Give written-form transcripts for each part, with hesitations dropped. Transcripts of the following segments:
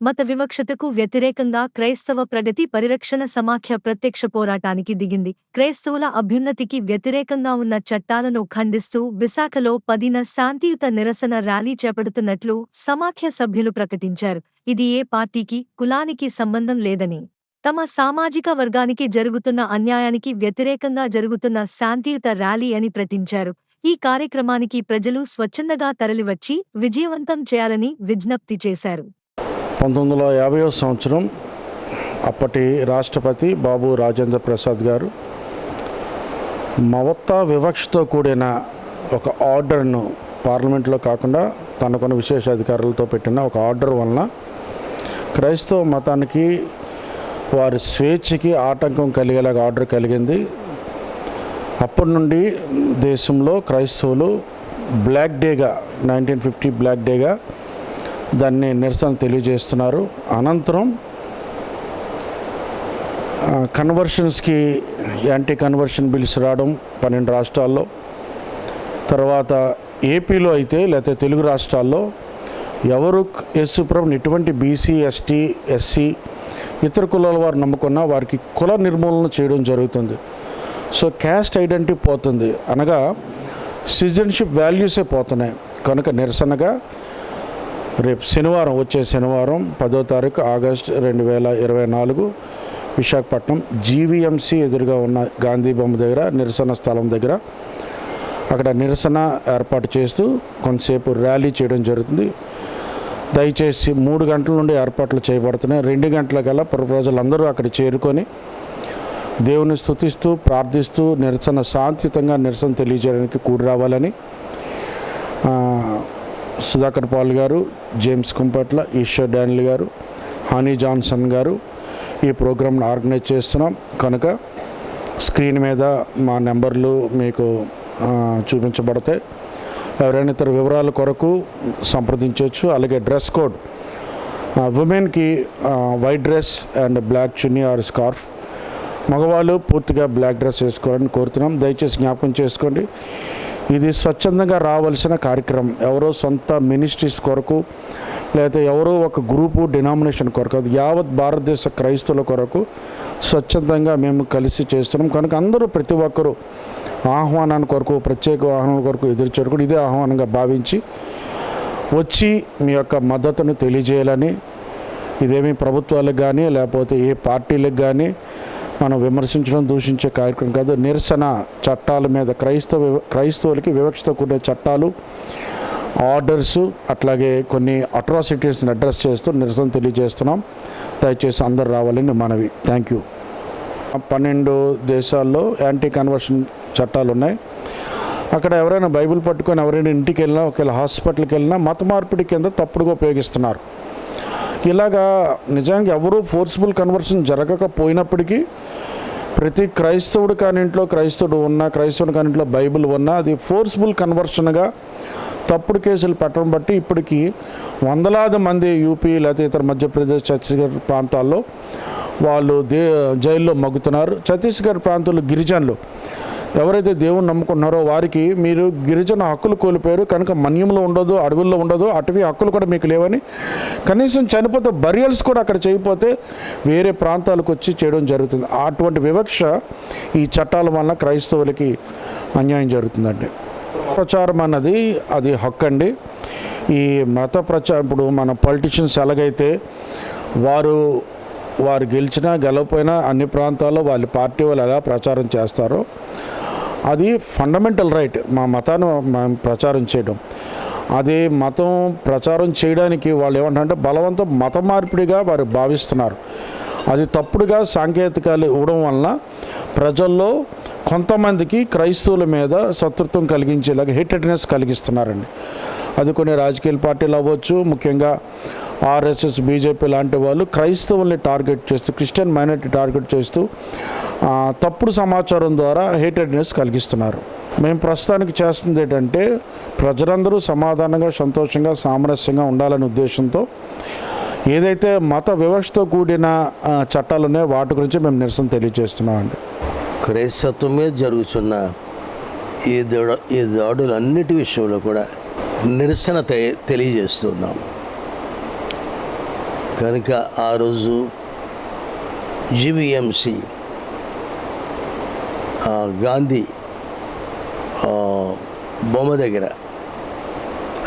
మత వివక్షతకు వ్యతిరేకంగా క్రైస్తవ ప్రగతి పరిరక్షణ సమాఖ్య ప్రత్యక్ష పోరాటానికి దిగింది. క్రైస్తవుల అభ్యున్నతికి వ్యతిరేకంగా ఉన్న చట్టాలను ఖండిస్తూ విశాఖలో 10న శాంతియుత నిరసన ర్యాలీ చేపడుతున్నట్లు సమాఖ్య సభ్యులు ప్రకటించారు. ఇది ఏ పార్టీకి, కులానికి సంబంధం లేదని, తమ సామాజిక వర్గానికి జరుగుతున్న అన్యాయానికి వ్యతిరేకంగా జరుగుతున్న శాంతియుత ర్యాలీ అని ప్రకటించారు. ఈ కార్యక్రమానికి ప్రజలు స్వచ్ఛందంగా తరలివచ్చి విజయవంతం చేయాలని విజ్ఞప్తి చేశారు. 1950వ సంవత్సరం అప్పటి రాష్ట్రపతి బాబు రాజేంద్ర ప్రసాద్ గారు మత వివక్షతో కూడిన ఒక ఆర్డర్ను పార్లమెంట్లో కాకుండా తనకున్న విశేష అధికారులతో పెట్టిన ఒక ఆర్డర్ వలన క్రైస్తవ మతానికి వారి స్వేచ్ఛకి ఆటంకం కలిగేలాగా ఆర్డర్ కలిగింది. అప్పటి నుండి దేశంలో క్రైస్తవులు బ్లాక్ డేగా 1950 బ్లాక్ డేగా దాన్ని నిరసన తెలియజేస్తున్నారు. అనంతరం కన్వర్షన్స్కి యాంటీ కన్వర్షన్ బిల్స్ రావడం 12 రాష్ట్రాల్లో, తర్వాత ఏపీలో అయితే లేకపోతే తెలుగు రాష్ట్రాల్లో ఎవరు యేసుప్రభుని ఎటువంటి బీసీ, ఎస్టీ, ఎస్సీ ఇతర కులాల వారు నమ్ముకున్నా వారికి కుల నిర్మూలన చేయడం జరుగుతుంది. సో క్యాస్ట్ ఐడెంటిటీ పోతుంది, అనగా సిటిజన్షిప్ వాల్యూసే పోతున్నాయి. కనుక నిరసనగా రేపు శనివారం, వచ్చే శనివారం 10వ తారీఖు ఆగస్టు 2024 విశాఖపట్నం జీవీఎంసీ ఎదురుగా ఉన్న గాంధీ బొమ్మ దగ్గర నిరసన స్థలం దగ్గర అక్కడ నిరసన ఏర్పాటు చేస్తూ కొంతసేపు ర్యాలీ చేయడం జరుగుతుంది. దయచేసి 3 గంటల నుండి ఏర్పాట్లు చేయబడుతున్నాయి. 2 గంటలకల్లా ప్రజలందరూ అక్కడ చేరుకొని దేవుని స్తుతిస్తూ ప్రార్థిస్తూ నిరసన శాంతియుతంగా నిరసన తెలియజేయడానికి కూడి రావాలని సుధాకర్ పాల్ గారు, జేమ్స్ కుంపట్ల, ఈశ్వర్ డానియల్ గారు, హనీ జాన్సన్ గారు ఈ ప్రోగ్రామ్ను ఆర్గనైజ్ చేస్తున్నాం. కనుక స్క్రీన్ మీద మా నెంబర్లు మీకు చూపించబడతాయి. ఎవరైనా ఇతర వివరాల కొరకు సంప్రదించవచ్చు. అలాగే డ్రెస్ కోడ్ ఉమెన్కి white dress and black chunni or scarf, మగవాళ్ళు పూర్తిగా బ్లాక్ డ్రెస్ వేసుకోవాలని కోరుతున్నాం. దయచేసి జ్ఞాపకం చేసుకోండి, ఇది స్వచ్ఛందంగా రావాల్సిన కార్యక్రమం. ఎవరో సొంత మినిస్ట్రీస్ కొరకు లేదా ఎవరో ఒక గ్రూపు డినామినేషన్ కొరకు, అది యావత్ భారతదేశ క్రైస్తవుల కొరకు స్వచ్ఛందంగా మేము కలిసి చేస్తున్నాం. కనుక అందరూ ప్రతి ఒక్కరూ ఆహ్వానాన్ని కొరకు, ప్రత్యేక ఆహ్వానం కొరకు ఎదురు చూడకుండా ఇదే ఆహ్వానంగా భావించి వచ్చి మీ యొక్క మద్దతును తెలియజేయాలని. ఇదేమీ ప్రభుత్వాలకు కానీ లేకపోతే ఏ పార్టీలకు కానీ మనం విమర్శించడం, దూషించే కార్యక్రమం కాదు. నిరసన చట్టాల మీద క్రైస్తవులకి వివక్షతో కూడిన చట్టాలు, ఆర్డర్సు, అట్లాగే కొన్ని అట్రాసిటీస్ని అడ్రస్ చేస్తూ నిరసన తెలియజేస్తున్నాం. దయచేసి అందరు రావాలని మనవి. Thank you. 12 దేశాల్లో యాంటీ కన్వర్షన్ చట్టాలు ఉన్నాయి. అక్కడ ఎవరైనా బైబిల్ పట్టుకొని ఎవరైనా ఇంటికి వెళ్ళినా, ఒకవేళ హాస్పిటల్కి వెళ్ళినా మత మార్పిడి కింద తప్పుడుగా ఉపయోగిస్తున్నారు. ఇలాగా నిజానికి ఎవరూ ఫోర్స్ఫుల్ కన్వర్షన్ జరగకపోయినప్పటికీ ప్రతి క్రైస్తవుడు కానింట్లో క్రైస్తవుడు కానింట్లో బైబిల్ ఉన్నా అది ఫోర్స్ఫుల్ కన్వర్షన్గా తప్పుడు కేసులు పెట్టడం బట్టి ఇప్పటికీ వందలాది మంది యూపీ లేకపోతే ఇతర మధ్యప్రదేశ్, ఛత్తీస్గఢ్ ప్రాంతాల్లో వాళ్ళు జైల్లో మగ్గుతున్నారు. ఛత్తీస్గఢ్ ప్రాంతంలో గిరిజనులు ఎవరైతే దేవుని నమ్ముకుంటున్నారో వారికి మీరు గిరిజన హక్కులు కోల్పోయారు కనుక మన్యంలో ఉండదు, అడవుల్లో ఉండదు, అటవీ హక్కులు కూడా మీకు లేవని, కనీసం చనిపోతే బరియల్స్ కూడా అక్కడ చేయకపోతే వేరే ప్రాంతాలకు వచ్చి చేయడం జరుగుతుంది. అటువంటి వివక్ష ఈ చట్టాల వలన క్రైస్తవులకి అన్యాయం జరుగుతుందండి. ప్రచారం అన్నది అది హక్కు అండి. ఈ మత ప్రచారం ఇప్పుడు మన పొలిటీషియన్స్ ఎలాగైతే వారు గెలిచినా గెలవపోయినా అన్ని ప్రాంతాల్లో వాళ్ళ పార్టీ వాళ్ళు ఎలా ప్రచారం చేస్తారో అది ఫండమెంటల్ రైట్. మా మతాన్ని మేము ప్రచారం చేయడం, అది మతం ప్రచారం చేయడానికి వాళ్ళు ఏమంటారంటే బలవంతం మత మార్పిడిగా వారు భావిస్తున్నారు. అది తప్పుడుగా సాంకేతికాలు ఇవ్వడం వలన ప్రజల్లో కొంతమందికి క్రైస్తవుల మీద శత్రుత్వం కలిగించేలాగా హేటెడ్నెస్ కలిగిస్తున్నారండి. అది కొన్ని రాజకీయ పార్టీలు అవ్వచ్చు, ముఖ్యంగా ఆర్ఎస్ఎస్, బీజేపీ లాంటి వాళ్ళు క్రైస్తవుల్ని టార్గెట్ చేస్తూ, క్రిస్టియన్ మైనారిటీ టార్గెట్ చేస్తూ తప్పుడు సమాచారం ద్వారా హేటెడ్నెస్ కలిగిస్తున్నారు. మేము ప్రస్తుతానికి చేస్తుంది ఏంటంటే ప్రజలందరూ సమాధానంగా, సంతోషంగా, సామరస్యంగా ఉండాలనే ఉద్దేశంతో ఏదైతే మత వివక్షతో కూడిన చట్టాలు ఉన్నాయో వాటి గురించి మేము నిరసన తెలియజేస్తున్నామండి. క్రైస్తవం మీద జరుగుతున్న ఈ దాడులన్నిటి విషయంలో కూడా నిరసన తెలియజేస్తున్నాం. కనుక ఆ రోజు జీవీఎంసీ గాంధీ బొమ్మ దగ్గర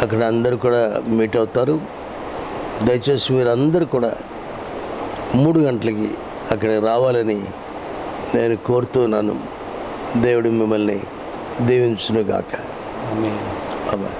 అక్కడ అందరూ కూడా మీట్ అవుతారు. దయచేసి మీరందరూ కూడా 3 గంటలకి అక్కడికి రావాలని నేను కోరుతున్నాను. దేవుడు మిమ్మల్ని దీవించునుగాక. ఆమేన్. ఆమేన్.